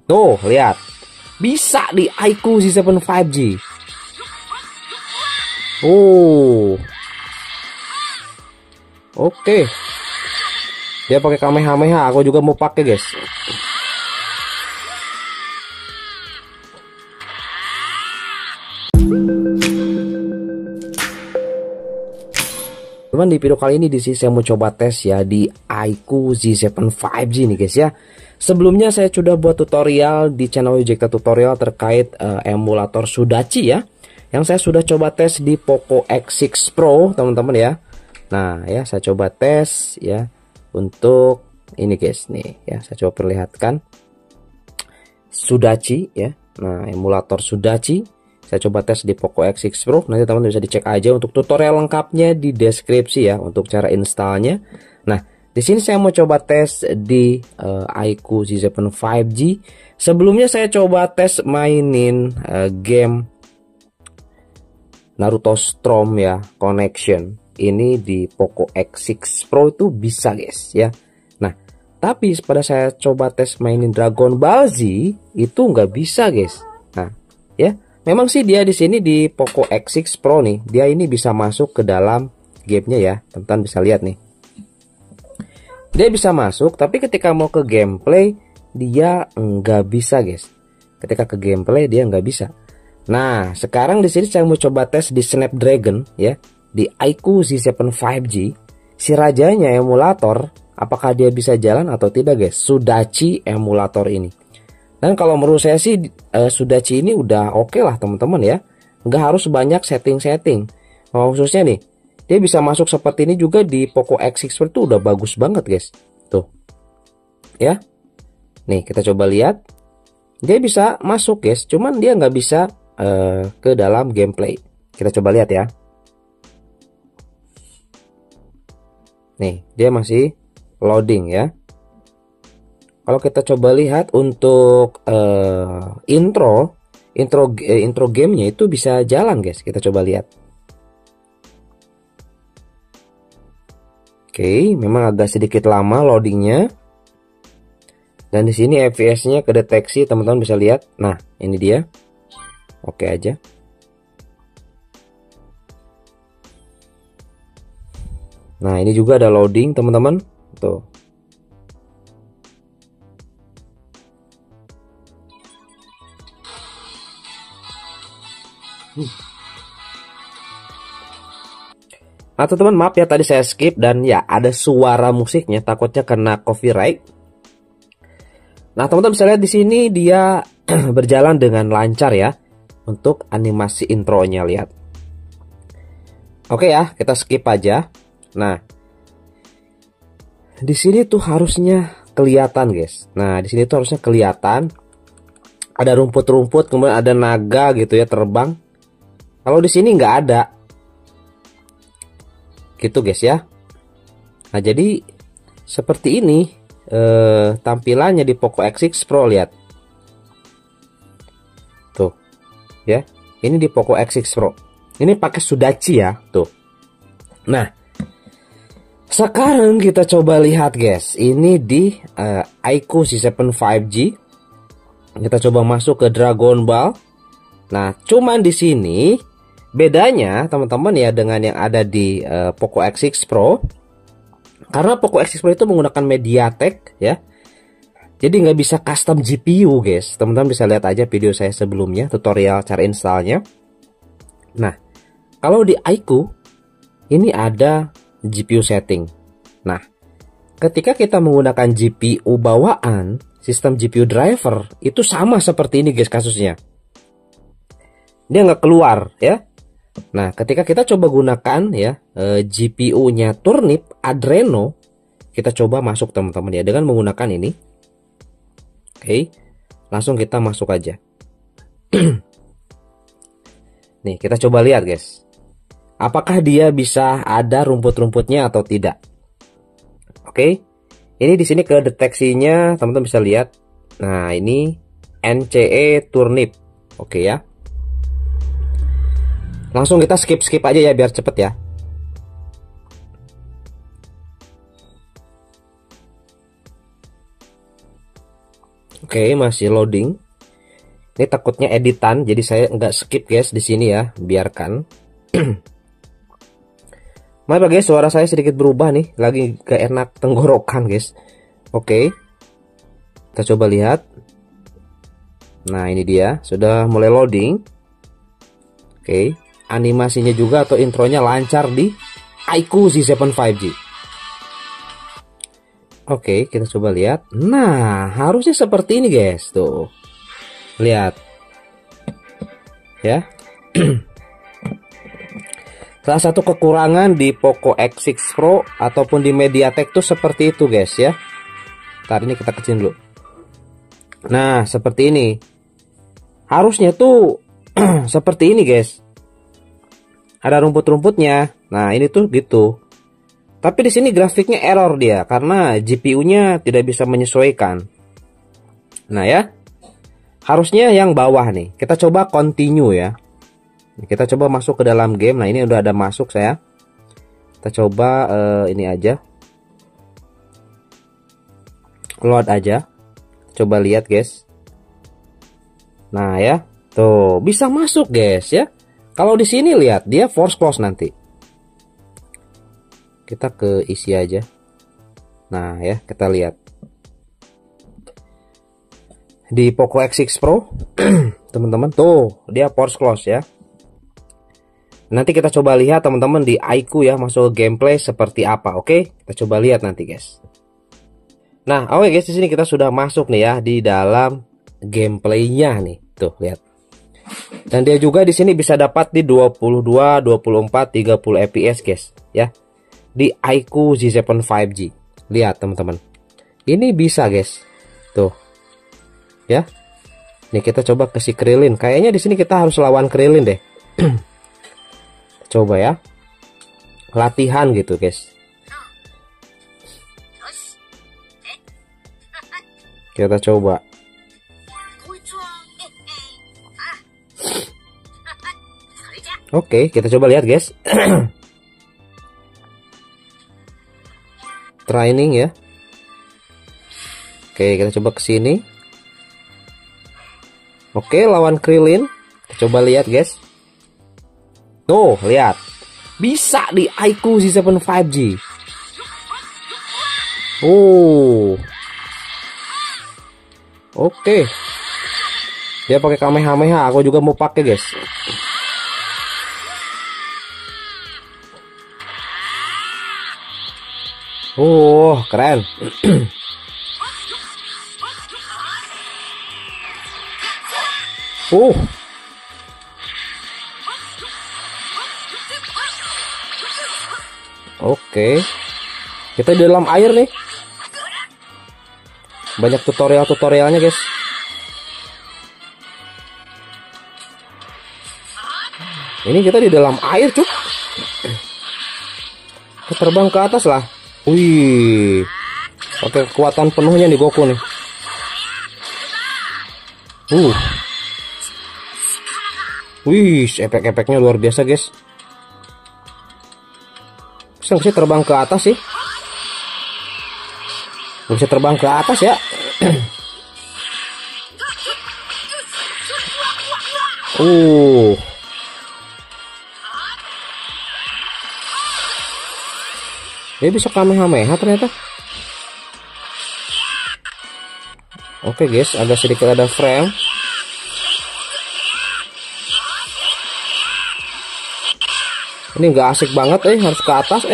Tuh, lihat. Bisa di iQOO Z7 5G. Oh. Oke. Dia pakai Kamehameha, aku juga mau pakai, guys. Cuman di video kali ini saya mau coba tes ya di iQOO Z7 5G nih guys ya. Sebelumnya saya sudah buat tutorial di channel Yujekta Tutorial terkait emulator Sudachi ya. Yang saya sudah coba tes di Poco X6 Pro teman-teman ya. Nah ya, saya coba tes ya untuk ini guys nih ya, saya coba perlihatkan Sudachi ya. Nah, emulator Sudachi saya coba tes di Poco X6 Pro. Nanti teman-teman bisa dicek aja untuk tutorial lengkapnya di deskripsi ya untuk cara installnya. Nah, di sini saya mau coba tes di iQOO Z7 5G. Sebelumnya saya coba tes mainin game Naruto Storm ya, Connection. Ini di Poco X6 Pro itu bisa guys ya. Nah, tapi pada saya coba tes mainin Dragon Ball Z itu nggak bisa guys. Nah, ya memang sih dia di sini di Poco X6 Pro nih, dia ini bisa masuk ke dalam gamenya ya. Teman-teman bisa lihat nih. Dia bisa masuk, tapi ketika mau ke gameplay dia nggak bisa guys. Ketika ke gameplay dia nggak bisa. Nah, sekarang di sini saya mau coba tes di Snapdragon ya, di iQOO Z7 5G. Si rajanya emulator, apakah dia bisa jalan atau tidak guys? Sudachi emulator ini. Dan kalau menurut saya sih Sudachi ini udah oke lah teman-teman ya. Nggak harus banyak setting-setting. Khususnya nih, dia bisa masuk seperti ini juga di Poco X6 Pro itu udah bagus banget guys. Tuh. Ya. Nih kita coba lihat. Dia bisa masuk guys, cuman dia nggak bisa ke dalam gameplay. Kita coba lihat ya. Nih, dia masih loading ya. Kalau kita coba lihat untuk intro gamenya itu bisa jalan guys. Kita coba lihat. Oke, memang agak sedikit lama loadingnya. Dan di sini FPS-nya kedeteksi, teman-teman bisa lihat. Nah, ini dia. Oke aja. Nah, ini juga ada loading, teman-teman. Tuh. Nah teman-teman, maaf ya tadi saya skip dan ya ada suara musiknya, takutnya kena copyright. Nah teman-teman bisa lihat di sini dia berjalan dengan lancar ya untuk animasi intronya, lihat. Oke ya, kita skip aja. Nah di sini tuh harusnya kelihatan guys. Nah di sini tuh harusnya kelihatan ada rumput-rumput, kemudian ada naga gitu ya terbang. Kalau di sini nggak ada. Gitu guys ya. Nah jadi seperti ini tampilannya di Poco X6 Pro, lihat tuh ya, ini di Poco X6 Pro ini pakai Sudachi ya tuh. Nah sekarang kita coba lihat guys, ini di iQOO Z7 5G. Kita coba masuk ke Dragon Ball. Nah cuman di sini bedanya teman-teman ya dengan yang ada di Poco X6 Pro, karena Poco X6 Pro itu menggunakan MediaTek ya, jadi nggak bisa custom GPU guys. Teman-teman bisa lihat aja video saya sebelumnya tutorial cara installnya. Nah kalau di iQOO ini ada GPU setting. Nah ketika kita menggunakan GPU bawaan, sistem GPU driver itu sama seperti ini guys kasusnya, dia nggak keluar ya. Nah, ketika kita coba gunakan ya GPU-nya Turnip Adreno, kita coba masuk teman-teman ya dengan menggunakan ini. Oke, langsung kita masuk aja. Nih, kita coba lihat guys. Apakah dia bisa ada rumput-rumputnya atau tidak? Oke. Ini di sini kedeteksinya teman-teman bisa lihat. Nah, ini NCE Turnip. Oke ya. Langsung kita skip aja ya biar cepet ya. Oke, masih loading. Ini takutnya editan, jadi saya nggak skip guys di sini ya, biarkan. Maaf ya guys, suara saya sedikit berubah nih, lagi gak enak tenggorokan guys. Oke, kita coba lihat. Nah ini dia, sudah mulai loading. Oke, animasinya juga atau intronya lancar di iQOO Z7 5G. Oke, kita coba lihat. Nah, harusnya seperti ini guys. Tuh. Lihat. Ya. Salah satu kekurangan di Poco X6 Pro ataupun di MediaTek tuh seperti itu guys ya. Ntar ini kita kecilin dulu. Nah, seperti ini. Harusnya tuh seperti ini guys. Ada rumput-rumputnya. Nah, ini tuh gitu. Tapi di sini grafiknya error dia karena GPU-nya tidak bisa menyesuaikan. Nah ya, harusnya yang bawah nih. Kita coba continue ya. Kita coba masuk ke dalam game. Nah ini udah ada masuk saya. Kita coba ini aja. Load aja. Coba lihat guys. Nah ya, tuh bisa masuk guys ya. Kalau di sini lihat dia force close nanti. Kita ke isi aja. Nah ya, kita lihat di Poco X6 Pro teman-teman tuh dia force close ya. Nanti kita coba lihat teman-teman di iQOO ya, masuk ke gameplay seperti apa. Oke, kita coba lihat nanti guys. Nah oke guys, di sini kita sudah masuk nih ya di dalam gameplaynya nih. Tuh lihat. Dan dia juga di sini bisa dapat di 22, 24, 30 fps guys ya. Di iQOO Z7 5G. Lihat teman-teman. Ini bisa guys. Tuh. Ya. Nih kita coba ke si Krillin. Kayaknya di sini kita harus lawan Krillin deh. Coba ya. Latihan gitu guys. Kita coba. Oke, kita coba lihat guys. Training ya. Oke, kita coba ke sini. Oke, lawan Krillin. Kita coba lihat, guys. Tuh, lihat. Bisa di iQOO Z7 5G. Oh. Oke. Dia pakai Kamehameha, aku juga mau pakai, guys. Keren. Oke. Kita di dalam air nih. Banyak tutorialnya, guys. Ini kita di dalam air, cuk. Kita terbang ke atas lah. Wih. Pakai kekuatan penuhnya nih Goku nih. Wih, efek-efeknya luar biasa, guys. Bisa terbang ke atas sih. Bisa terbang ke atas ya. Dia bisa Kamehameha ternyata. Oke guys, agak sedikit ada frame. Ini nggak asik banget harus ke atas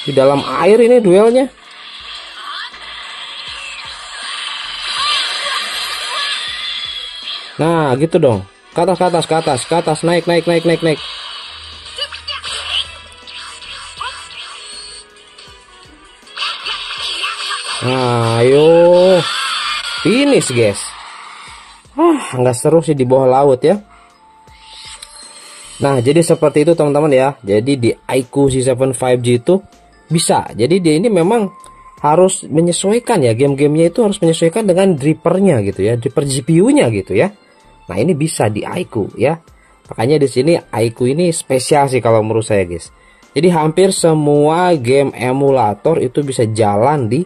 di dalam air ini duelnya. Nah gitu dong, ke atas, naik. Nah, ayo finish guys. Nggak seru sih di bawah laut ya. Nah jadi seperti itu teman-teman ya. Jadi di iQOO Z7 5G itu bisa. Jadi dia ini memang harus menyesuaikan ya, game-gamenya itu harus menyesuaikan dengan drivernya gitu ya, driver GPU-nya gitu ya. Nah ini bisa di iQOO ya. Makanya di sini iQOO ini spesial sih kalau menurut saya guys. Jadi hampir semua game emulator itu bisa jalan di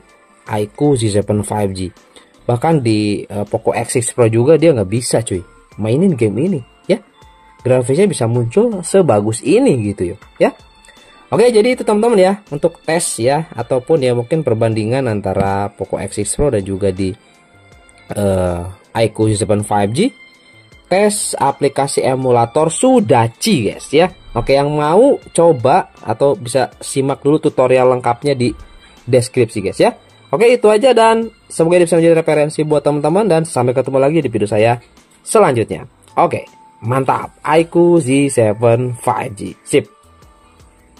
iQOO Z7 5G. Bahkan di Poco X6 Pro juga dia nggak bisa cuy mainin game ini ya. Grafisnya bisa muncul sebagus ini gitu ya. Oke, jadi itu teman-teman ya untuk tes ya, ataupun ya mungkin perbandingan antara Poco X6 Pro dan juga di iQOO Z7 5G. Tes aplikasi emulator Sudachi guys ya. Oke, yang mau coba atau bisa simak dulu tutorial lengkapnya di deskripsi guys ya. Oke, itu aja dan semoga ini bisa menjadi referensi buat teman-teman dan sampai ketemu lagi di video saya selanjutnya. Oke, mantap. iQOO Z7 5G. Sip.